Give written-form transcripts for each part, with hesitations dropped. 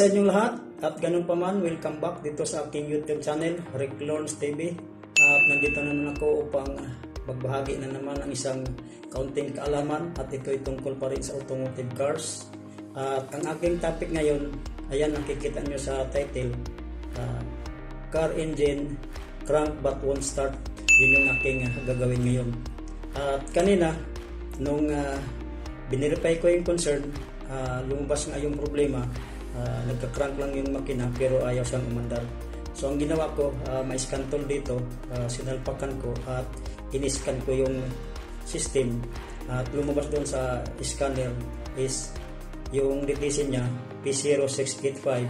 sa inyong lahat at ganun pa man, welcome back dito sa aking YouTube channel, Rick Lawrence TV. At nandito na naman ako upang magbahagi na naman ng isang kaunting kaalaman at ito ay tungkol pa rin sa automotive cars. At ang aking topic ngayon, ayan nakikita nyo sa title, car engine crank but won't start. Yun yung aking gagawin ngayon. At kanina, nung binirify ko yung concern, lumabas nga yung problema. Nagka-crank lang yung makina pero ayaw siyang umandar. So ang ginawa ko, may scan tool dito, sinalpakan ko at in-scan ko yung system at lumabas doon sa scanner is yung detection niya P0685.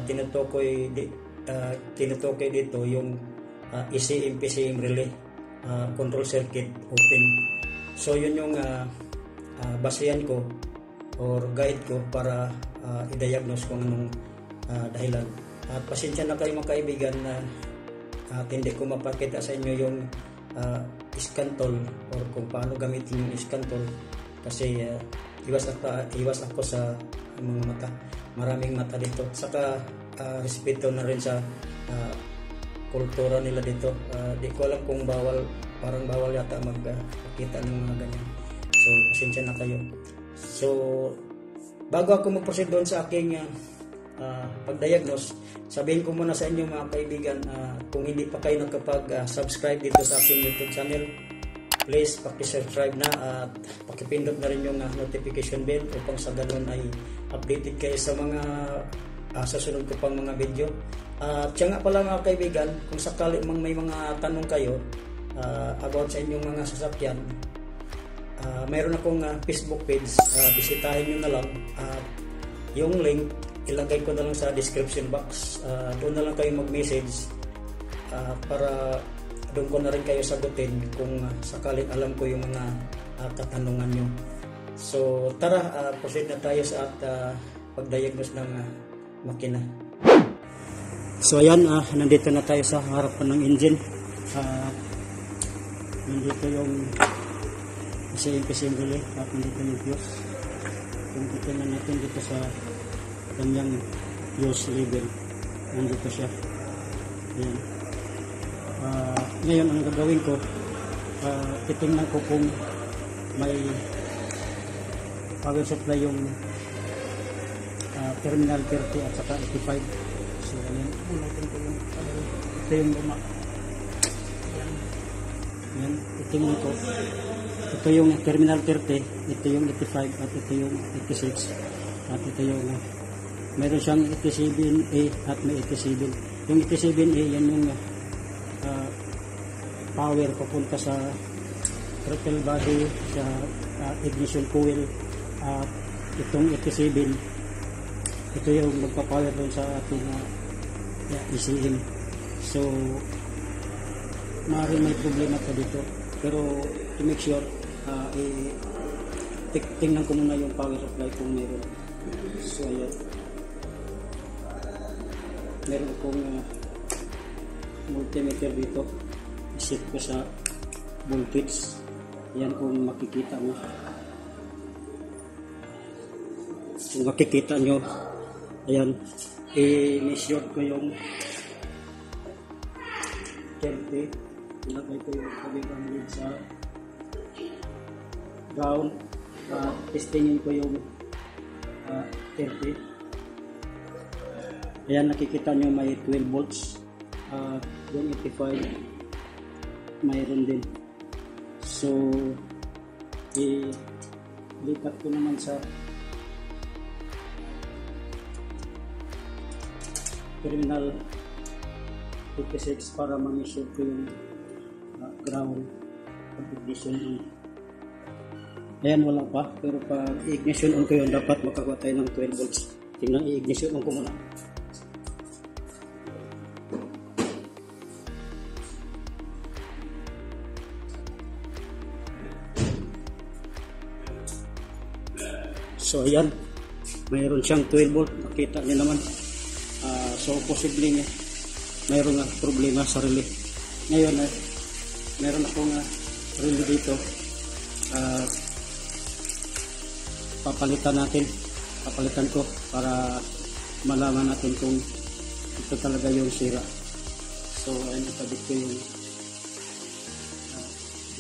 Tinutukoy dito yung ECM PCM relay control circuit open. So yun yung basehan ko or guide ko para i-diagnose kung anong dahilan. At pasensya na kayo mga kaibigan na hindi ko mapakita sa inyo yung scan tool or kung paano gamitin yung scan tool kasi iwas ako sa mga mata, maraming mata dito. Saka respeto na rin sa kultura nila dito. Di ko alam kung parang bawal yata magpakita ng mga ganyan. So pasensya na kayo. So bago ako mag-proceed doon sa aking pag-diagnose, sabihin ko muna sa inyo mga kaibigan, kung hindi pa kayo nakapag-subscribe dito sa aking YouTube channel, please paki-subscribe na at pakipindot na rin yung notification bell upang sa ganun ay updated kayo sa mga susunod ko pang mga video. At siya nga pala mga kaibigan, kung sakali may mga tanong kayo about sa inyong mga sasakyan, mayroon akong Facebook page, bisitahin nyo na lang. Yung link ilagay ko na lang sa description box. Doon na lang kayo mag-message para doon ko na rin kayo sagutin kung sakaling alam ko yung mga katanungan nyo. So tara, proceed na tayo sa pag-diagnose ng makina. So ayan, nandito na tayo sa harapan ng engine. Nandito yung PCM relay at nandito yung fuse. Kung titignan natin dito sa kanyang fuse level, nandito siya. Ayan. Ngayon ang gagawin ko, titingnan ko kung may power supply yung terminal 30 at saka 85. So ayan, ito yung luma. Ayan, titingnan ko. Ito yung terminal 30, ito yung 85 at ito yung 86 at ito yung meron siyang 87A at may 87. Yung 87A yan yung power papunta sa throttle body, sa ignition coil, at itong 87 ito yung magpapower doon sa ating ECM. So maaaring may problema pa dito, pero to make sure, tingnan ko muna yung power supply kung meron. So ayan, meron akong multimeter dito, iset ko sa voltage. Yan kung makikita mo, ayan, i-measure ko yung 30. Ilagay ko yung kabilang lead sa ground. Testingin ko yung 30. Ayan, nakikita nyo may 12 volts. Yung 85 mayroon din. So ilipat ko naman sa terminal 56 para ma-measure ko yung ground ignition. Ayan, wala pa, pero pag ignition on ko yun, dapat makakuha tayo ng 12 volts. Tingnan, i-ignition on ko muna. So ayan, mayroon siyang 12 volt, nakita niyo naman. So posibleng mayroon nga problema sa relay. Ngayon meron akong relay dito, papalitan ko para malaman natin kung ito talaga yung sira. So ayun, itabit ko yung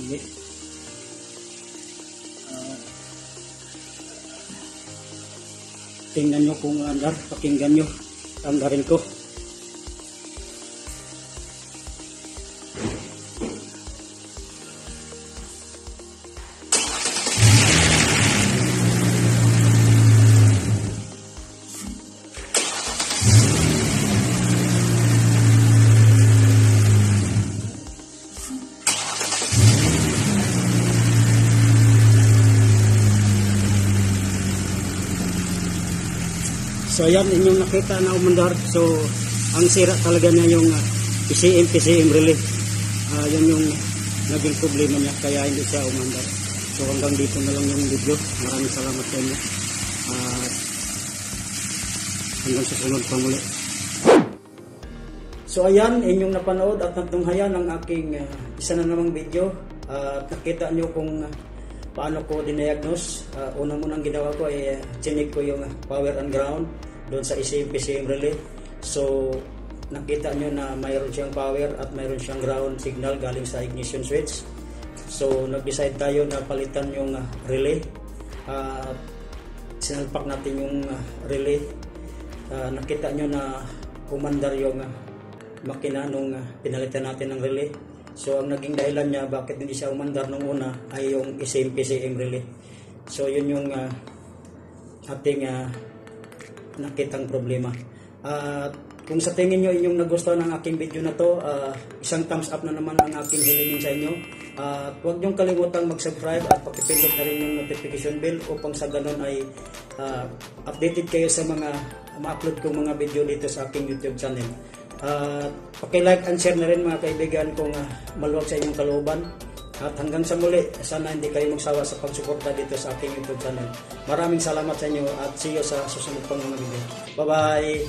relay. Tingnan nyo kung andar, pakinggan nyo andarin ko. So ayan, inyong nakita na umandar. So ang sira talaga niya yung PCM relay. Yan yung naging problema niya, kaya hindi siya umandar. So hanggang dito na lang yung video. Maraming salamat sa inyo. Hanggang susunod pa muli. So ayan, inyong napanood at natunghayan ang aking isa na namang video. Nakita nyo kung paano ko diniagnose. Una munang ginawa ko ay chinik ko yung power and ground doon sa PCM relay. So nakita nyo na mayroon siyang power at mayroon siyang ground signal galing sa ignition switch. So nag-decide tayo na palitan yung relay. Sinalpak natin yung relay. Nakita nyo na umandar yung makina nung pinalitan natin ng relay. So ang naging dahilan niya bakit hindi siya umandar nung una ay yung PCM relay. So yun yung ating nakitang problema. Kung sa tingin nyo inyong nagustuhan ng aking video na to, isang thumbs up na naman ang aking hilingin sa inyo. Huwag nyong kalimutang mag-subscribe at pakipindot na rin yung notification bell upang sa ganun ay updated kayo sa mga ma-upload kong mga video dito sa aking YouTube channel. Paki-like and share na rin mga kaibigan kung maluwag sa inyong kalooban. At hanggang sa muli, sana hindi kayo magsawa sa pagsuporta dito sa aking YouTube channel. Maraming salamat sa inyo at see you sa susunod pang mga video. Bye-bye!